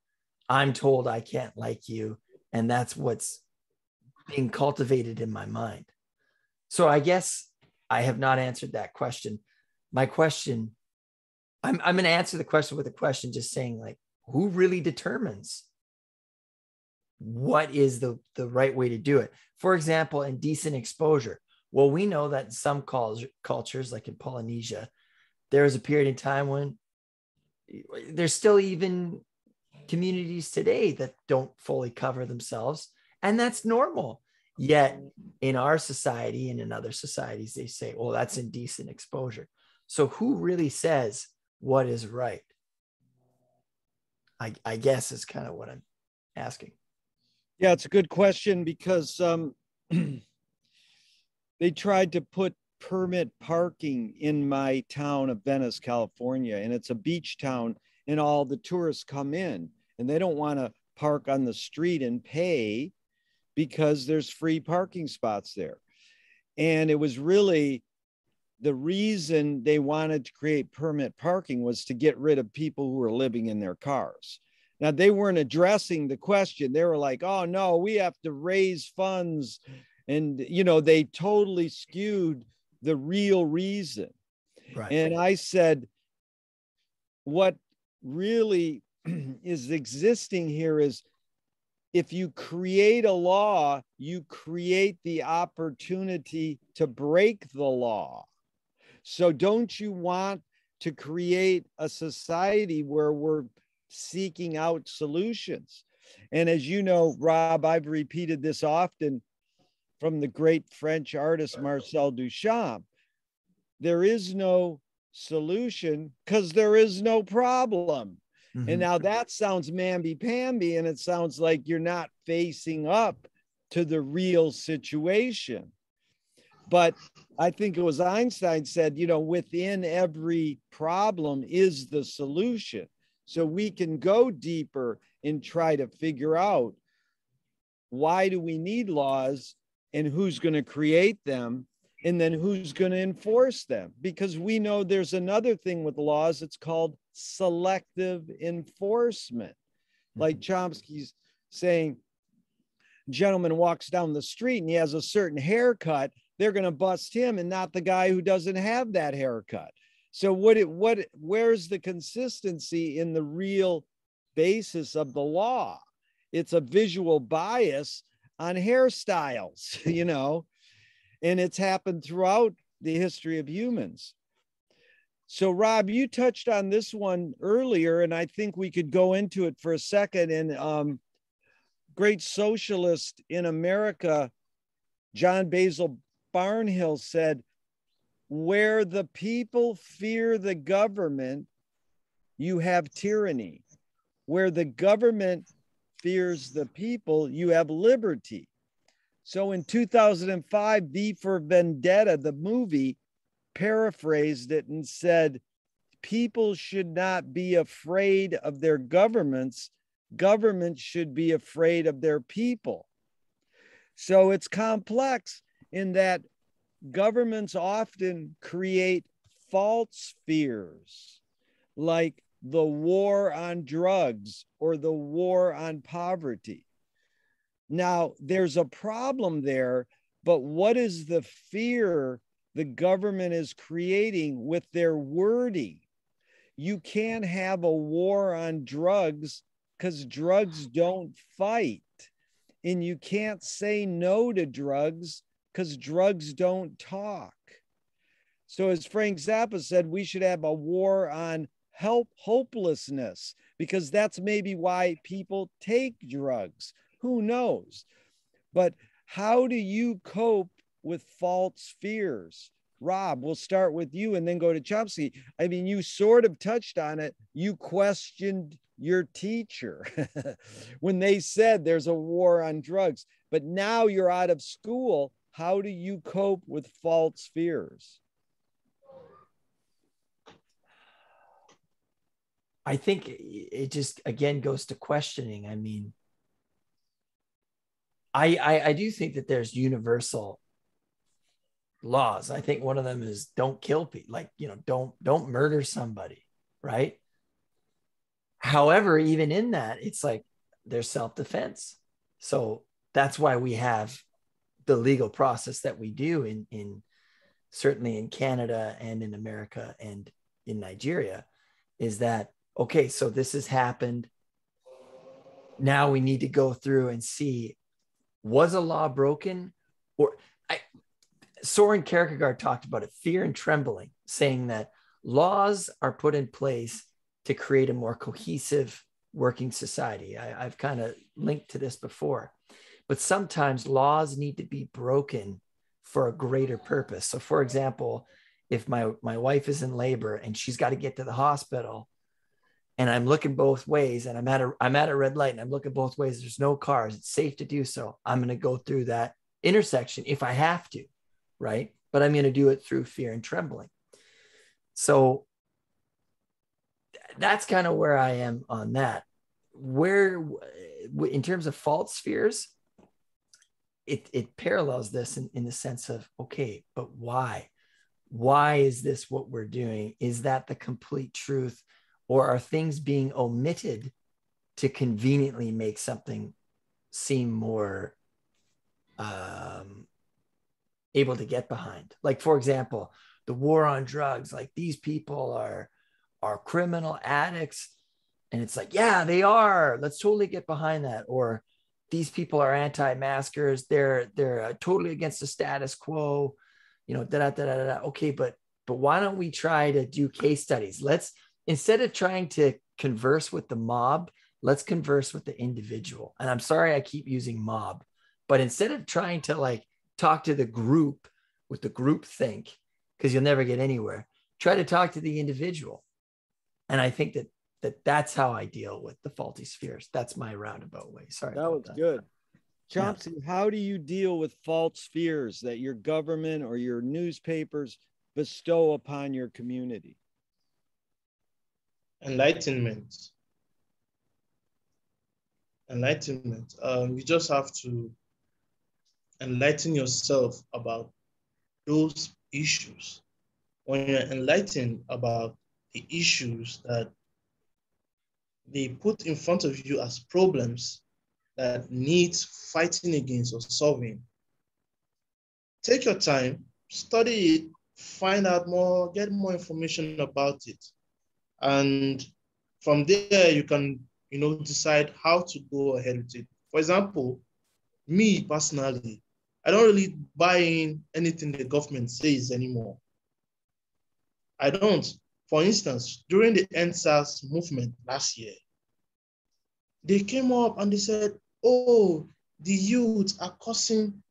I'm told I can't like you. And that's what's being cultivated in my mind. So I guess I have not answered that question. My question, I'm going to answer the question with a question, just saying, like, who really determines what is the right way to do it? For example, indecent exposure. Well, we know that in some cultures, like in Polynesia, there was a period in time when there's still even communities today that don't fully cover themselves, and that's normal. Yet in our society and in other societies, they say, well, that's indecent exposure. So who really says what is right? I guess is kind of what I'm asking. Yeah, it's a good question, because they tried to put permit parking in my town of Venice, California, and it's a beach town, and all the tourists come in and they don't want to park on the street and pay because there's free parking spots there. And it was really, the reason they wanted to create permit parking was to get rid of people who were living in their cars. Now, they weren't addressing the question. They were like, oh no, we have to raise funds. And, they totally skewed the real reason. Right. And I said, what really is existing here is, if you create a law, you create the opportunity to break the law. So don't you want to create a society where we're seeking out solutions? And as you know, Rob, I've repeated this often from the great French artist Marcel Duchamp. There is no solution because there is no problem. Mm-hmm. And now that sounds mamby-pamby, and it sounds like you're not facing up to the real situation. But I think it was Einstein said, within every problem is the solution. So we can go deeper and try to figure out, why do we need laws, and who's going to create them, and then who's going to enforce them? Because we know there's another thing with laws. It's called selective enforcement. Like Chomsky's saying, gentleman walks down the street and he has a certain haircut, they're going to bust him and not the guy who doesn't have that haircut. So where's the consistency in the real basis of the law? It's a visual bias on hairstyles, and it's happened throughout the history of humans. So Rob, you touched on this one earlier, and I think we could go into it for a second. And great socialist in America, John Basil Barnhill, said, where the people fear the government, you have tyranny. Where the government fears the people, you have liberty. So in 2005, V for Vendetta, the movie, paraphrased it and said, people should not be afraid of their governments. Governments should be afraid of their people. So it's complex in that governments often create false fears, like the war on drugs or the war on poverty. Now, there's a problem there, but what is the fear the government is creating with their wording? You can't have a war on drugs because drugs don't fight. And you can't say no to drugs because drugs don't talk. So as Frank Zappa said, we should have a war on hopelessness, because that's maybe why people take drugs. Who knows? But how do you cope with false fears? Rob, we'll start with you and then go to Chomzy. I mean, you sort of touched on it. You questioned your teacher when they said there's a war on drugs, but now you're out of school. How do you cope with false fears? I think it just, again, goes to questioning. I mean, I do think that there's universal laws. I think one of them is don't kill people, like, you know, don't murder somebody, right? However, even in that, it's like there's self-defense. So that's why we have the legal process that we do in certainly in Canada and in America and in Nigeria, is that, okay, so this has happened. Now we need to go through and see, was a law broken? Or Soren Kierkegaard talked about it, fear and trembling, saying that laws are put in place to create a more cohesive working society. I've kind of linked to this before, but sometimes laws need to be broken for a greater purpose. So for example, if my wife is in labor and she's got to get to the hospital, and I'm looking both ways, and I'm at a red light and I'm looking both ways, there's no cars, it's safe to do so, I'm going to go through that intersection if I have to, right? But I'm going to do it through fear and trembling. So that's kind of where I am on that. Where, in terms of false fears, it parallels this in the sense of, okay, but why? Why is this what we're doing? Is that the complete truth? Or are things being omitted to conveniently make something seem more able to get behind? Like, for example, the war on drugs, like these people are criminal addicts. And it's like, yeah, they are. Let's totally get behind that. Or these people are anti-maskers. They're totally against the status quo, you know, Okay, but why don't we try to do case studies? Instead of trying to converse with the mob, let's converse with the individual. And I'm sorry I keep using mob, but instead of trying to like talk to the group with the group think, because you'll never get anywhere, try to talk to the individual. And I think that's how I deal with the faulty spheres. That's my roundabout way. Sorry. That was good. Chomzy, yeah. How do you deal with false fears that your government or your newspapers bestow upon your community? Enlightenment. You just have to enlighten yourself about those issues. When you're enlightened about the issues that they put in front of you as problems that needs fighting against or solving, take your time, study it, find out more, get more information about it. And from there, you can, decide how to go ahead with it. For example, me personally, I don't really buy in anything the government says anymore. I don't. For instance, during the NSAS movement last year, they came up and they said, oh, the youth are causing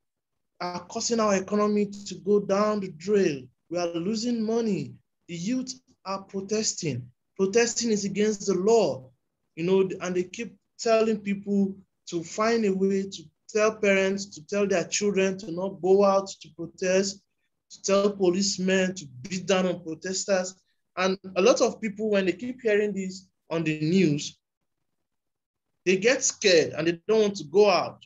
our economy to go down the drain. We are losing money. The youth are protesting. Protesting is against the law, and they keep telling people to find a way to tell parents, to tell their children to not go out to protest, to tell policemen to beat down on protesters. And a lot of people, when they keep hearing this on the news, they get scared and they don't want to go out.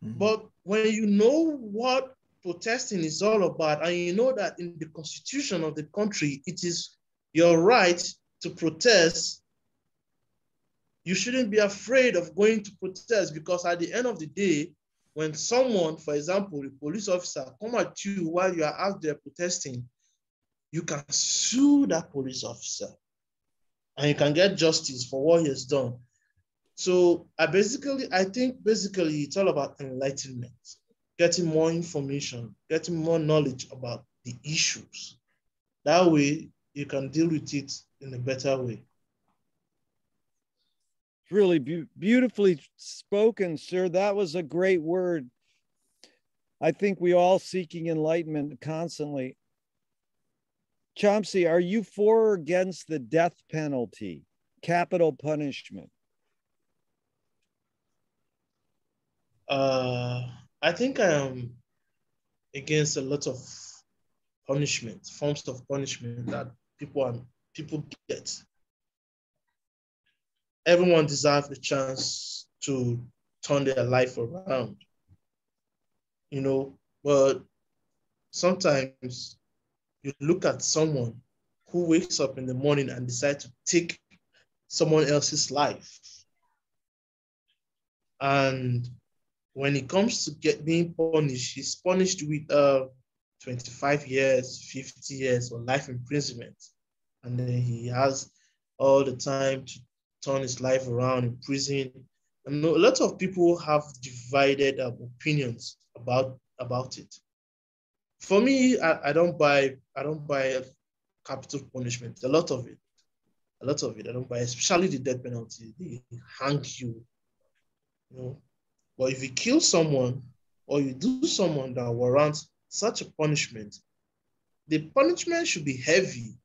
Mm-hmm. But when you know what protesting is all about, and you know that in the constitution of the country, it is your right to protest, you shouldn't be afraid of going to protest, because at the end of the day, when someone, for example, a police officer, come at you while you are out there protesting, you can sue that police officer and you can get justice for what he has done. So I think basically it's all about enlightenment, getting more information, getting more knowledge about the issues. That way you can deal with it in a better way. Really beautifully spoken, sir. That was a great word. I think we all seeking enlightenment constantly. Chomzy, are you for or against the death penalty, capital punishment? I think I am against a lot of punishment, forms of punishment that people get. Everyone deserves the chance to turn their life around, you know, but sometimes you look at someone who wakes up in the morning and decides to take someone else's life. And when it comes to being punished, he's punished with 25 years, 50 years, or life imprisonment. And then he has all the time to turn his life around in prison. And a lot of people have divided opinions about it. For me, I don't buy capital punishment. A lot of it. I don't buy, especially the death penalty. They hang you, you know. But if you kill someone or you do someone that warrants such a punishment, the punishment should be heavy.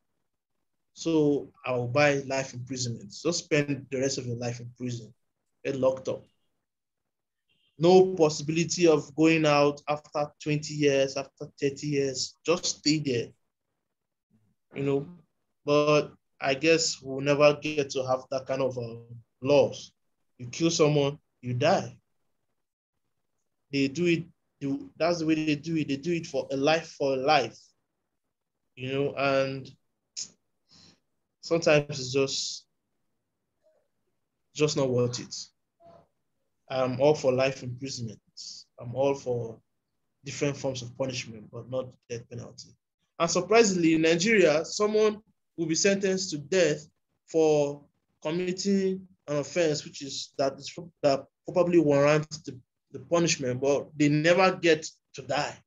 So I will buy life imprisonment. Just spend the rest of your life in prison, get locked up. No possibility of going out after 20 years, after 30 years. Just stay there, you know. But I guess we'll never get to have that kind of laws. You kill someone, you die. They do it, that's the way they do it. They do it for a life, you know, and sometimes it's just not worth it. I'm all for life imprisonment. I'm all for different forms of punishment, but not death penalty. And surprisingly, in Nigeria, someone will be sentenced to death for committing an offense, which is that probably warrants the punishment, but they never get to die.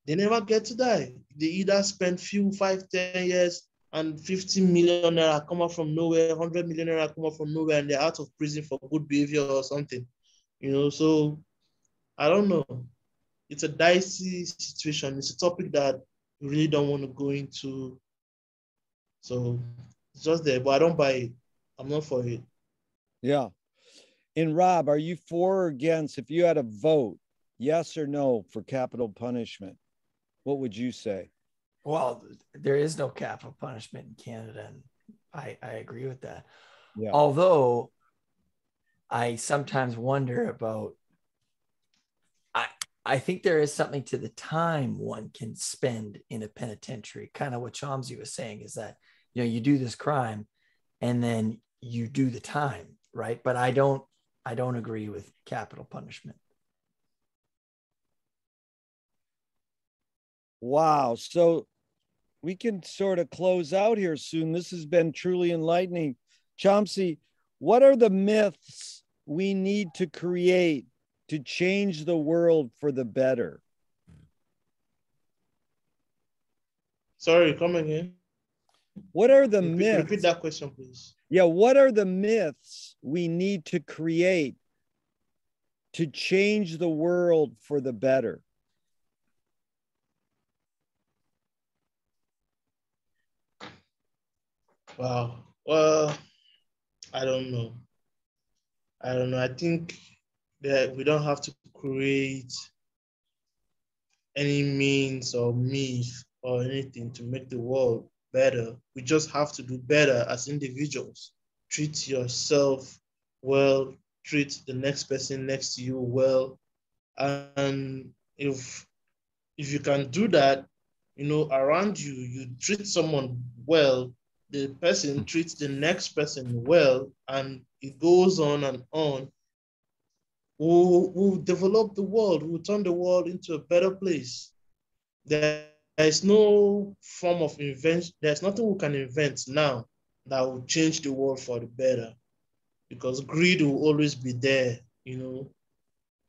They never get to die. They either spend 5, 10 years and 50 million naira come out from nowhere, 100 million naira come out from nowhere, and they're out of prison for good behavior or something. You know, so I don't know. It's a dicey situation. It's a topic that we really don't want to go into. So it's just there, but I don't buy it. I'm not for it. Yeah. And Rob, are you for or against, if you had a vote, yes or no for capital punishment, what would you say? Well, there is no capital punishment in Canada, and I agree with that. Yeah. Although I sometimes wonder about, I think there is something to the time one can spend in a penitentiary. Kind of what Chomzy was saying is that, you know, you do this crime and then you do the time, right? But I don't agree with capital punishment. Wow. So we can sort of close out here soon. This has been truly enlightening. Chomzy, what are the myths we need to create to change the world for the better? Sorry, come again. What are the myths? Repeat that question, please. Yeah, what are the myths we need to create to change the world for the better? Wow. Well, I don't know. I think that we don't have to create any means or myth or anything to make the world better. We just have to do better as individuals. Treat yourself well, treat the next person next to you well. And if you can do that, you know, around you, you treat someone well, the person treats the next person well, and it goes on and on. We'll develop the world, we'll turn the world into a better place. There is no form of invention, there's nothing we can invent now that will change the world for the better. because greed will always be there,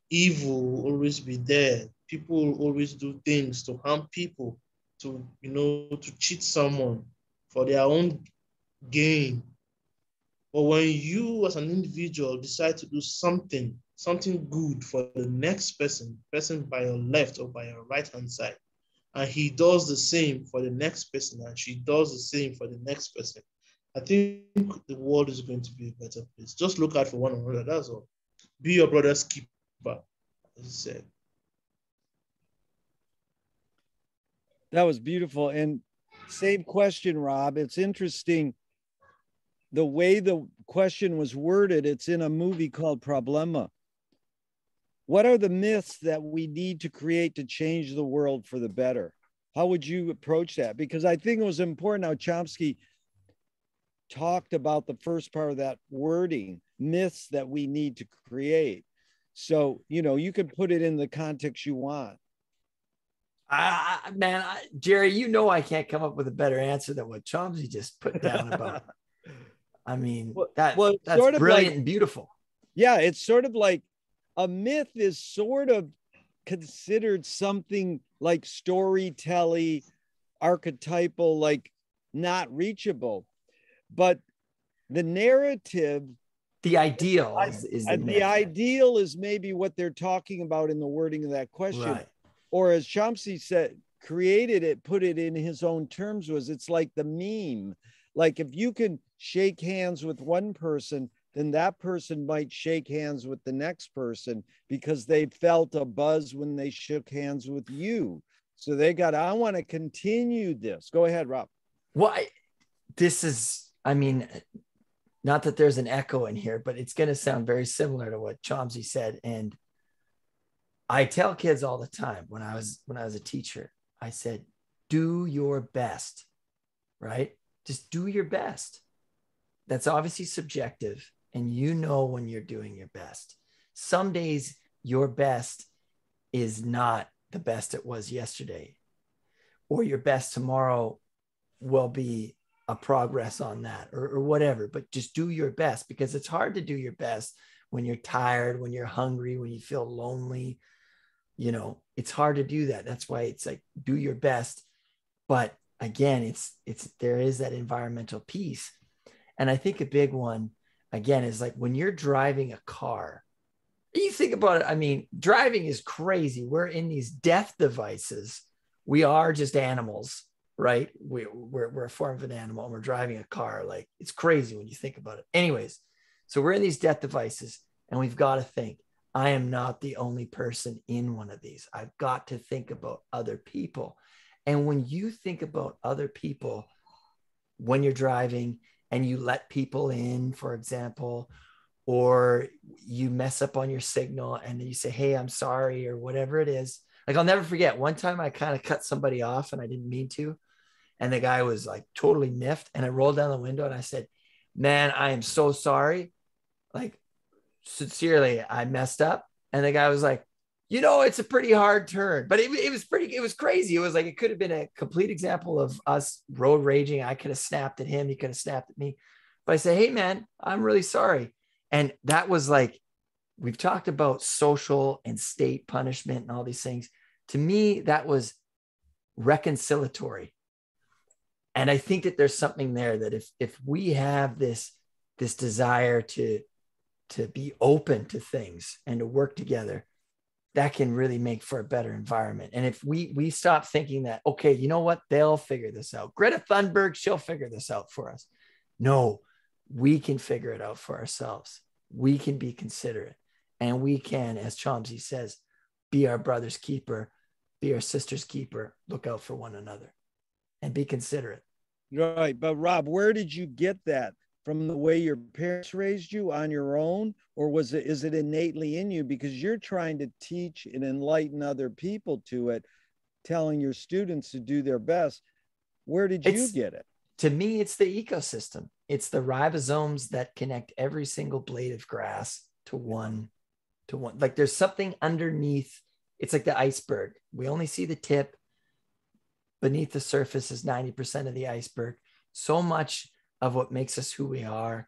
evil will always be there. People will always do things to harm people, to cheat someone for their own gain. But when you as an individual decide to do something good for the next person by your left or by your right hand side, and he does the same for the next person, and she does the same for the next person, I think the world is going to be a better place. Just look out for one another, that's all. Be your brother's keeper, as I said. That was beautiful. And same question, Rob. It's interesting the way the question was worded. It's in a movie called Problema. What are the myths that we need to create to change the world for the better? How would you approach that? Because I think it was important how Chomsky talked about the first part of that wording, myths that we need to create. So, you could put it in the context you want. Jerry, I can't come up with a better answer than what Chomsky just put down about. I mean, that's sort of brilliant and beautiful. Yeah, it's sort of like a myth is sort of considered something like storytelling, archetypal, like not reachable. But the narrative, the ideal is the ideal is maybe what they're talking about in the wording of that question. Right. Or as Chomsky said, created it, put it in his own terms, it's like the meme. Like if you can shake hands with one person, then that person might shake hands with the next person because they felt a buzz when they shook hands with you. So I want to continue this. Go ahead, Rob. Well, not that there's an echo in here, but it's going to sound very similar to what Chomsky said. And I tell kids all the time when I was a teacher, I said, do your best, right? Just do your best. That's obviously subjective. And when you're doing your best. Some days your best is not the best it was yesterday, or your best tomorrow will be a progress on that or whatever, but just do your best, because it's hard to do your best when you're tired, when you're hungry, when you feel lonely. It's hard to do that. That's why it's like, do your best. But again, there is that environmental piece. And I think a big one, again, is like when you're driving a car, you think about it. Driving is crazy. We're in these death devices. We are just animals, right? We're a form of an animal and we're driving a car. Like, it's crazy when you think about it. Anyways, so we're in these death devices and we've got to think, I am not the only person in one of these. I've got to think about other people. And when you think about other people, when you're driving and you let people in, for example, or you mess up on your signal and then you say, hey, I'm sorry, or whatever it is. Like, I'll never forget one time I kind of cut somebody off and I didn't mean to. And the guy was like totally miffed. And I rolled down the window and I said, man, I am so sorry. Like, sincerely, I messed up. And the guy was like, it's a pretty hard turn, but it was crazy. It was like, it could have been a complete example of us road raging. I could have snapped at him. He could have snapped at me. But I say, hey man, I'm really sorry. And that was like, we've talked about social and state punishment and all these things. To me, that was reconciliatory. And I think that there's something there that if we have this desire to be open to things and to work together, that can really make for a better environment. And if we stop thinking that, okay, you know what, they'll figure this out. Greta Thunberg, she'll figure this out for us. No, we can figure it out for ourselves. We can be considerate, and we can, as Chomsky says, be our brother's keeper, be our sister's keeper, look out for one another and be considerate. Right. But Rob, where did you get that? From the way your parents raised you, on your own, or is it innately in you because you're trying to teach and enlighten other people to it, telling your students to do their best? Where did you get it? To me, it's the ecosystem. It's the ribosomes that connect every single blade of grass to one. Like, there's something underneath. It's like the iceberg. We only see the tip. Beneath the surface is 90% of the iceberg. So much of what makes us who we are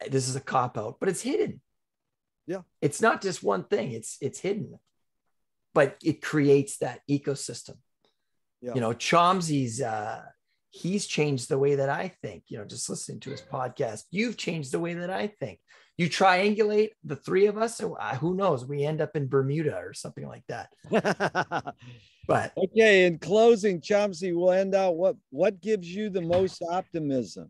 this is a cop out, but it's hidden. Yeah. It's not just one thing, it's hidden, but it creates that ecosystem. Yeah. You know, Chomzy's he's changed the way that I think, you know, just listening to his podcast. You've changed the way that I think. You triangulate the three of us, and who knows, we end up in Bermuda or something like that. But okay, in closing, Chomzy, we'll end out what gives you the most optimism?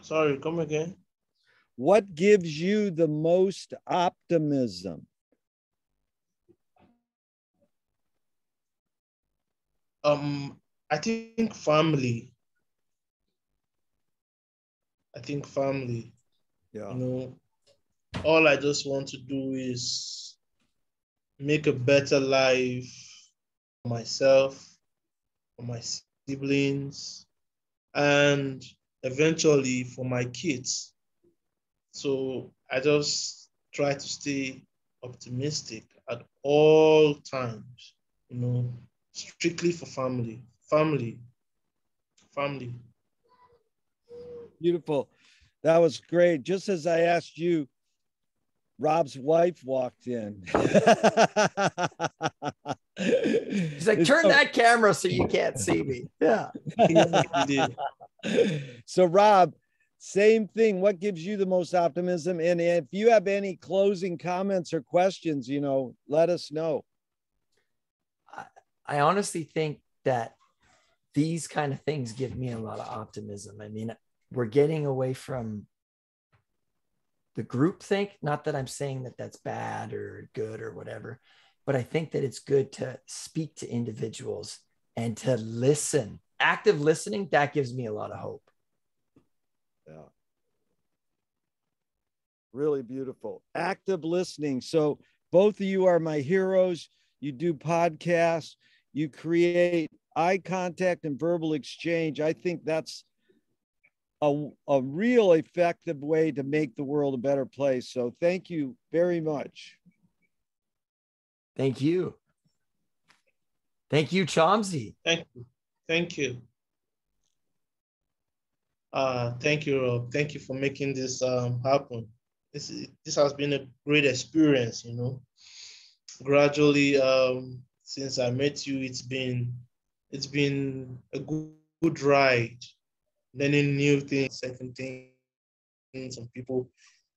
Sorry, come again. What gives you the most optimism? I think family. I think family. Yeah. You know, all I just want to do is make a better life for myself, for my siblings, and eventually for my kids. So I just try to stay optimistic at all times, you know, strictly for family, family, family. Beautiful. That was great. Just as I asked you, Rob's wife walked in. he's like, turn that camera so you can't see me. Yeah. So, Rob, same thing. What gives you the most optimism? And if you have any closing comments or questions, you know, let us know. I honestly think that these kind of things give me a lot of optimism. I mean, we're getting away from the group think. Not that I'm saying that that's bad or good or whatever, but I think that it's good to speak to individuals and to listen. Active listening, that gives me a lot of hope. Yeah. Really beautiful. Active listening. So both of you are my heroes. You do podcasts, you create eye contact and verbal exchange. I think that's a real effective way to make the world a better place. So thank you very much. Thank you. Thank you, Chomzy. Thank you. Thank you. Thank you, Rob. Thank you for making this happen. This has been a great experience, you know. Gradually, since I met you, it's been a good ride, learning new things, second things, and people.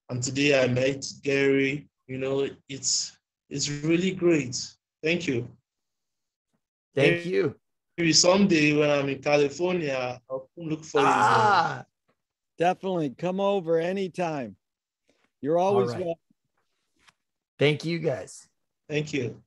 And today I met Gary. You know, it's really great. Thank you. Thank you. Maybe someday when I'm in California, I'll look for you guys. Definitely come over anytime. You're always welcome. Thank you, guys. Thank you.